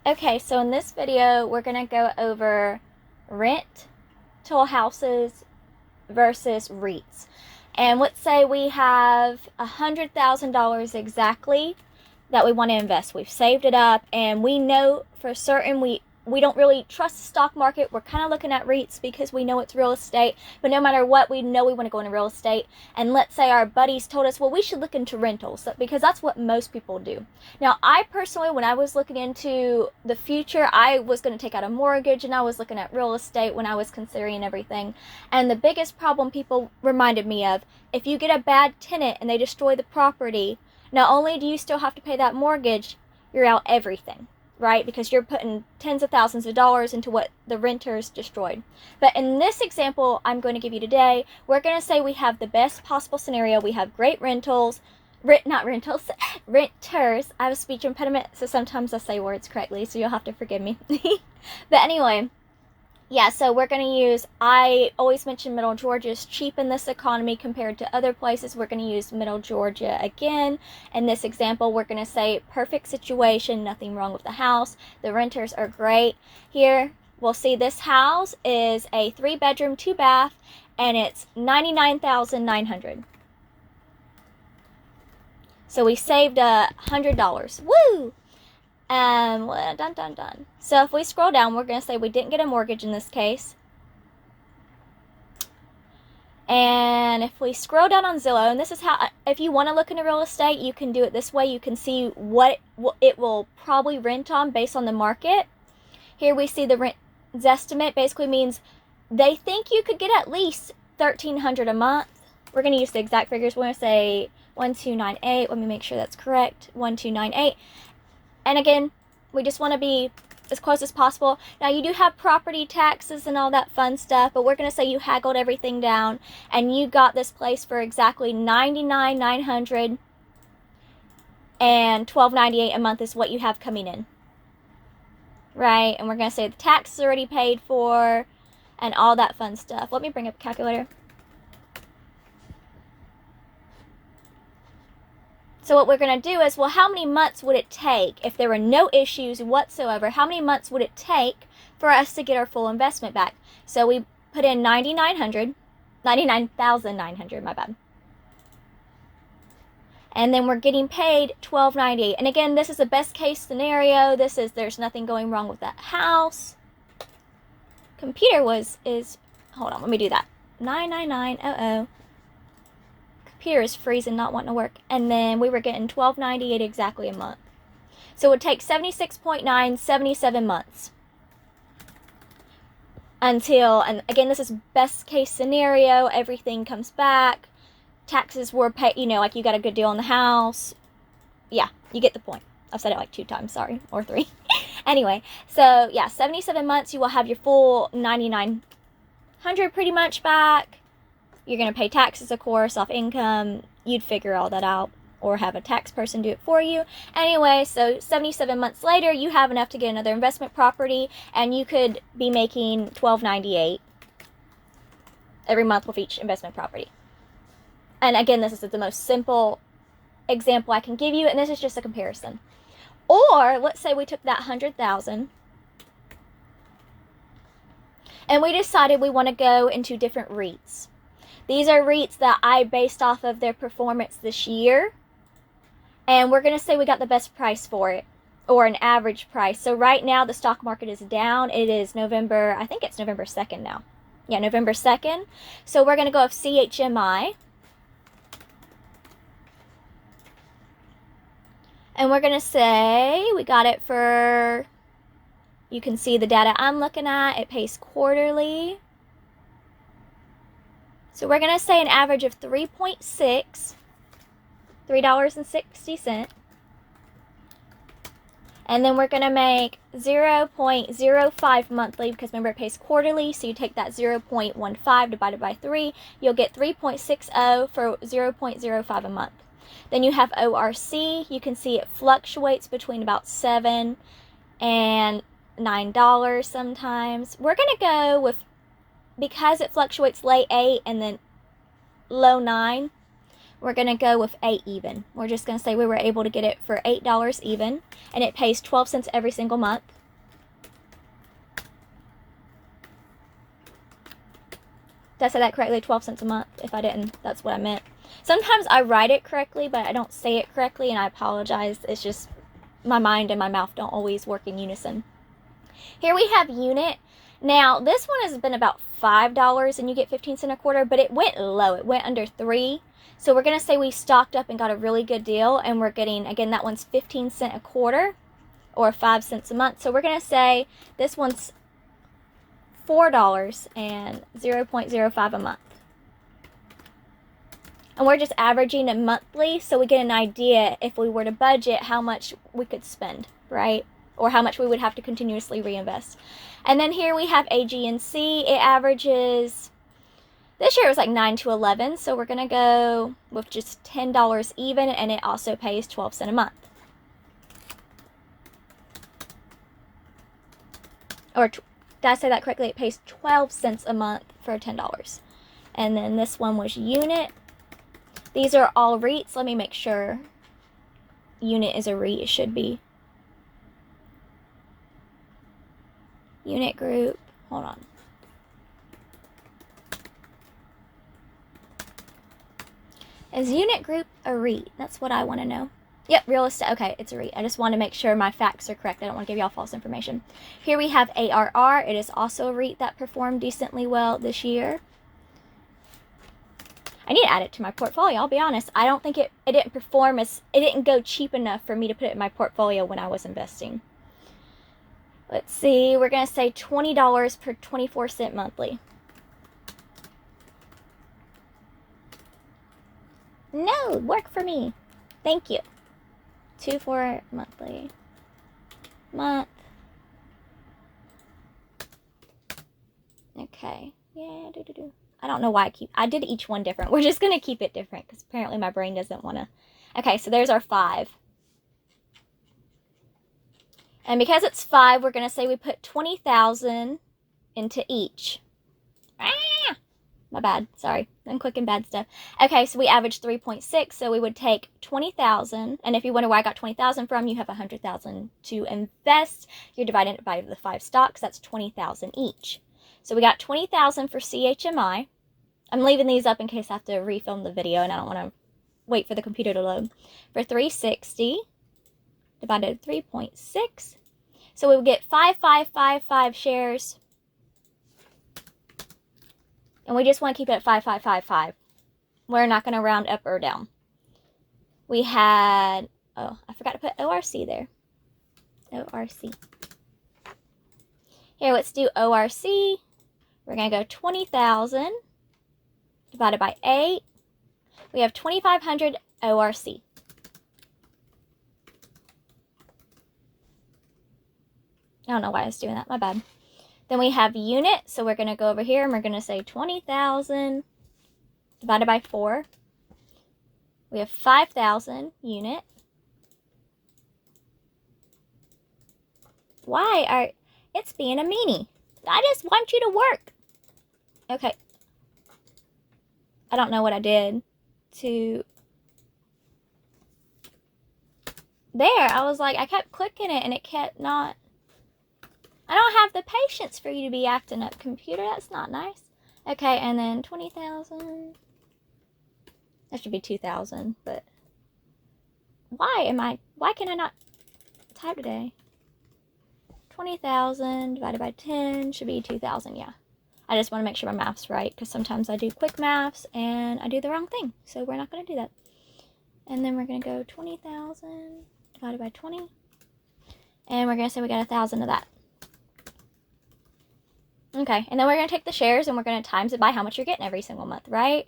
Okay, so in this video, we're going to go over rental houses versus REITs. And let's say we have $100,000 exactly that we want to invest. We've saved it up, and we know for certain we don't really trust the stock market. We're kind of looking at REITs because we know it's real estate, but no matter what, we know we want to go into real estate. And let's say our buddies told us, well, we should look into rentals, because that's what most people do. Now, I personally, when I was looking into the future, I was going to take out a mortgage, and I was looking at real estate when I was considering everything. And the biggest problem people reminded me of, if you get a bad tenant and they destroy the property, not only do you still have to pay that mortgage, you're out everything. Right? Because you're putting tens of thousands of dollars into what the renters destroyed. But in this example I'm going to give you today, we're going to say we have the best possible scenario. We have great renters. I have a speech impediment, so sometimes I say words correctly, so you'll have to forgive me. But anyway, yeah, so we're going to use, I always mention Middle Georgia is cheap in this economy compared to other places. We're going to use Middle Georgia again. In this example, we're going to say perfect situation, nothing wrong with the house. The renters are great. Here, we'll see this house is a 3-bedroom, 2-bath, and it's $99,900. So we saved $100. Woo! Done. So if we scroll down, we're going to say we didn't get a mortgage in this case. And if we scroll down on Zillow, and this is how, if you want to look into real estate, you can do it this way. You can see what it will probably rent on based on the market. Here we see the rent estimate basically means they think you could get at least $1,300 a month. We're going to use the exact figures. We're going to say 1298. Let me make sure that's correct. 1298. And again, we just want to be as close as possible. Now, you do have property taxes and all that fun stuff, but we're going to say you haggled everything down and you got this place for exactly $99,900, and $1,298 a month is what you have coming in. Right? And we're going to say the tax is already paid for and all that fun stuff. Let me bring up a calculator. So what we're going to do is, well, how many months would it take if there were no issues whatsoever? How many months would it take for us to get our full investment back? So we put in $99,900, my bad. And then we're getting paid $1,298. And again, this is the best case scenario. This is, there's nothing going wrong with that house. Computer hold on, let me do that. 99900. Computer is freezing, not wanting to work. And then we were getting $1,298 exactly a month. So it would take 77 months until, and again, this is best case scenario, everything comes back, taxes were paid, like you got a good deal on the house. Yeah, you get the point. I've said it like 2 times, sorry, or 3. Anyway, so yeah, 77 months, you will have your full $9,900 pretty much back. You're going to pay taxes, of course, off income. You'd figure all that out or have a tax person do it for you. Anyway, so 77 months later, you have enough to get another investment property, and you could be making $1,298 every month with each investment property. And again, this is the most simple example I can give you, and this is just a comparison. Or let's say we took that $100,000 and we decided we want to go into different REITs. These are REITs that I based off of their performance this year. And we're going to say we got the best price for it, or an average price. So right now the stock market is down. It is November, I think it's November 2nd now. Yeah, November 2nd. So we're going to go with CHMI. And we're going to say we got it for, you can see the data I'm looking at. It pays quarterly. So we're going to say an average of $3.60. And then we're going to make 0.05 monthly, because remember it pays quarterly. So you take that 0.15 divided by 3. You'll get 3.60 for 0.05 a month. Then you have ORC. You can see it fluctuates between about $7 and $9 sometimes. We're going to go with, because it fluctuates late 8 and then low 9, we're going to go with 8 even. We're just going to say we were able to get it for $8 even, and it pays 12 cents every single month. Did I say that correctly? 12 cents a month. If I didn't, that's what I meant. Sometimes I write it correctly, but I don't say it correctly, and I apologize. It's just my mind and my mouth don't always work in unison. Here we have unit. Now, this one has been about $5, and you get 15 cents a quarter, but it went low. It went under 3. So we're going to say we stocked up and got a really good deal, and we're getting, again, that one's 15 cents a quarter, or 5 cents a month. So we're going to say this one's $4 and 0.05 a month. And we're just averaging it monthly, so we get an idea if we were to budget how much we could spend, right? Or how much we would have to continuously reinvest. And then here we have AG&C. It averages, this year it was like 9 to 11, so we're going to go with just $10 even, and it also pays 12 cents a month. Or did I say that correctly? It pays 12 cents a month for $10. And then this one was unit. These are all REITs. Let me make sure unit is a REIT. It should be. Unit group. Hold on. Is unit group a REIT? That's what I want to know. Yep, real estate. Okay, it's a REIT. I just want to make sure my facts are correct. I don't want to give y'all false information. Here we have ARR. It is also a REIT that performed decently well this year. I need to add it to my portfolio. I'll be honest. I don't think it didn't perform as, it didn't go cheap enough for me to put it in my portfolio when I was investing. Let's see. We're going to say $20 per 24 cent monthly. No, work for me. Thank you. 24 monthly. Month. Okay. Yeah, I don't know why I did each one different. We're just going to keep it different because apparently my brain doesn't want to. Okay, so there's our 5. And because it's 5, we're going to say we put 20,000 into each. Ah! My bad. Sorry. I'm clicking bad stuff. Okay, so we averaged 3.6. So we would take 20,000. And if you wonder where I got 20,000 from, you have 100,000 to invest. You're dividing it by the 5 stocks. That's 20,000 each. So we got 20,000 for CHMI. I'm leaving these up in case I have to refilm the video and I don't want to wait for the computer to load. For 360 divided 3.6. So we would get 5555 shares. And we just want to keep it at 5555. We're not going to round up or down. We had, oh, I forgot to put ORC there. ORC. Here, let's do ORC. We're going to go 20,000 divided by 8. We have 2,500 ORC. I don't know why I was doing that. My bad. Then we have unit. So we're going to go over here and we're going to say 20,000 divided by 4. We have 5,000 unit. Why are... It's being a meanie. I just want you to work. Okay. I don't know what I did to... There. I was like, I kept clicking it and it kept not... I don't have the patience for you to be acting up, computer. That's not nice. Okay, and then 20,000. That should be 2,000, but... Why can I not type today? 20,000 divided by 10 should be 2,000, yeah. I just want to make sure my math's right, because sometimes I do quick maths and I do the wrong thing. So we're not going to do that. And then we're going to go 20,000 divided by 20. And we're going to say we got 1,000 of that. Okay, and then we're going to take the shares and we're going to times it by how much you're getting every single month, right?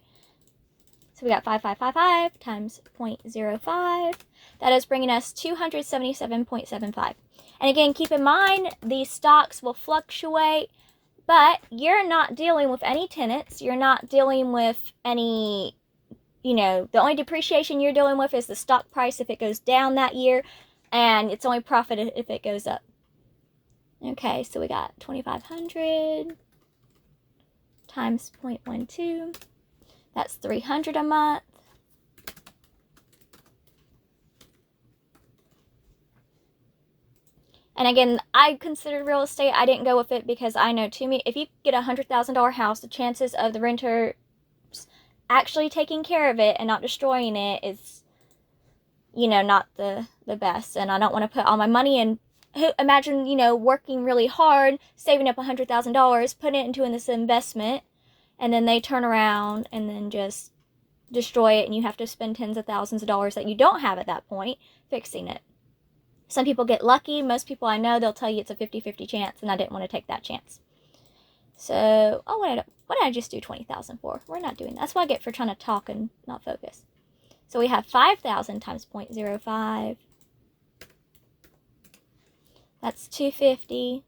So we got 5555 times 0.05. That is bringing us 277.75. And again, keep in mind, these stocks will fluctuate, but you're not dealing with any tenants. You're not dealing with any, you know, the only depreciation you're dealing with is the stock price if it goes down that year, and it's only profit if it goes up. Okay, so we got 2,500 times 0.12. That's 300 a month. And again, I considered real estate. I didn't go with it because I know if you get a $100,000 house, the chances of the renter actually taking care of it and not destroying it is, not the best. And I don't want to put all my money in. Imagine, working really hard, saving up $100,000, putting it into this investment, and then they turn around and then just destroy it, and you have to spend tens of thousands of dollars that you don't have at that point fixing it. Some people get lucky. Most people I know, they'll tell you it's a 50-50 chance, and I didn't want to take that chance. So, what did I just do $20,000 for? We're not doing that. That's what I get for trying to talk and not focus. So we have 5,000 times 0.05. That's 250.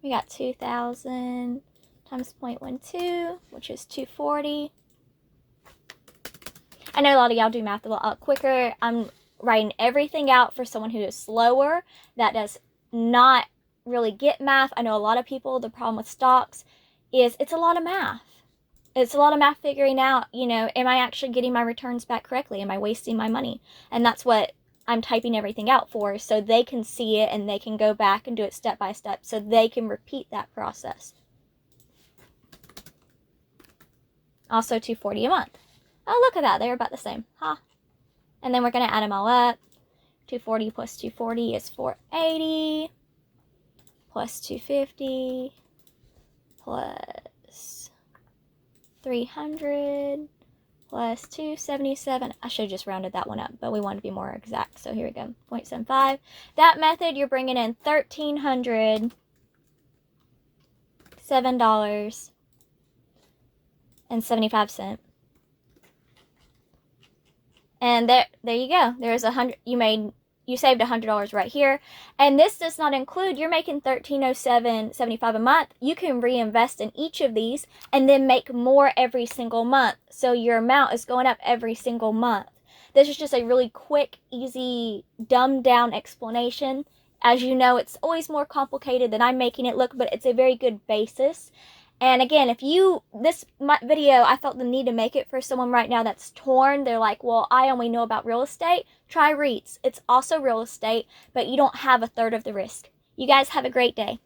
We got 2,000 times 0.12, which is 240. I know a lot of y'all do math a lot quicker. I'm writing everything out for someone who is slower, that does not really get math. I know a lot of people, the problem with stocks is it's a lot of math. It's a lot of math figuring out, am I actually getting my returns back correctly? Am I wasting my money? And that's what I'm typing everything out for, so they can see it and they can go back and do it step by step, so they can repeat that process. Also $240 a month. Oh, look at that. They're about the same. Huh? And then we're going to add them all up. 240 plus 240 is 480. Plus 250. Plus 300. Plus 277. I should have just rounded that one up, but we want to be more exact. So here we go. 0.75. That method, you're bringing in $1,307.75. And there you go. There's you saved $100 right here. And this does not include, you're making $1,307.75 a month. You can reinvest in each of these and then make more every single month. So your amount is going up every single month. This is just a really quick, easy, dumbed down explanation. As you know, it's always more complicated than I'm making it look, but it's a very good basis. And again, this video, I felt the need to make it for someone right now that's torn. They're like, well, I only know about real estate. Try REITs. It's also real estate, but you don't have a third of the risk. You guys have a great day.